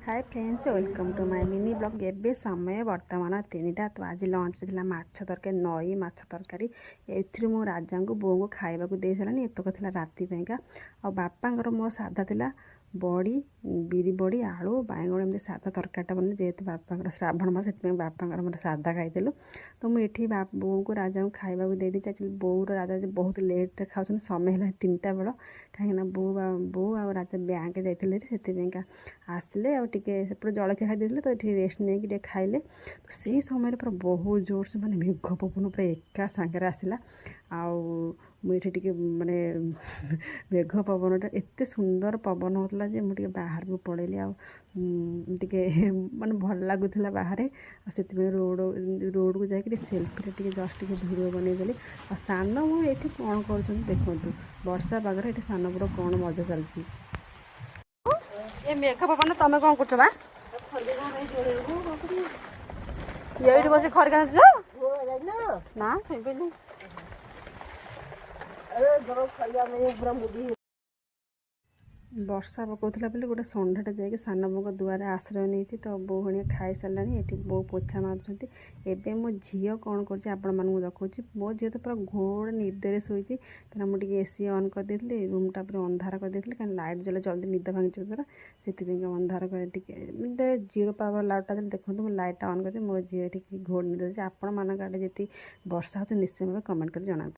Hi friends, welcome to my mini blog. एबे समय बर्तमान 3टा। तो आज लंच थी माछ तरकारी, नई माछ तरकारी। एथि मो राजा को बो को खाइबा दे सारे एतक थी राति पाइका। आ बापांकर मो साधा थिला बड़ी, बिरी बड़ी, आलू बाइगण एमती साधा तरकारीटा बने। जेहेतु बापांकर श्रावण मास से बापांकर मतलब साधा खाइलु। तो मुझे बो को राजा को खाइबा दे दी। एक्चुअली बोर राजा बहुत लेट्रे खाऊँ, समय है 3टा बेल कहीं बो आ राजा बैंक जाते आसले आटे जलखिया खाई तो ये रेस्ट नहीं खाइले। तो से समय पूरा बहुत जोर से माने मेघ पवन पूरा एका सांगे आसला। मुझे टे माने मेघ पवनटा एत सुंदर पवन होता जे मुझे बाहर को पड़ेली टे माने भल लगुला बाहर। से रोड रोड को जाकि सेल्फी टे जस्ट वीडियो बनईदेली। सान मुझे कौन कर देखु वर्षा पागर ये सान पुरा कौन मजा चलती। ए मेघ पवन तमें कौन कर ये बस खरिका ना शोल वर्षा पकाउला बोली गोटे षंढाटे जाकि सान बोक दुआरे आश्रय नहीं। तो बो भाई खाई सारा ये बो पोछा मार्च। एवं मो झील कौन कर आपण मानक देखा मो झील तो पूरा घोड़ निदे शोची। क्या मुझे एसी ऑन कर देती, रूमटा पूरा अंधार कर देती कहीं लाइट जले जल्दी निद भांगी द्वारा से अंधार कर 0 पावर लाइटा देखो मुझे लाइटा ऑन कर मो झील घोड़ निद। आपण मान आड़े जी वर्षा हो निश्चय भाव कमेंट कर जना।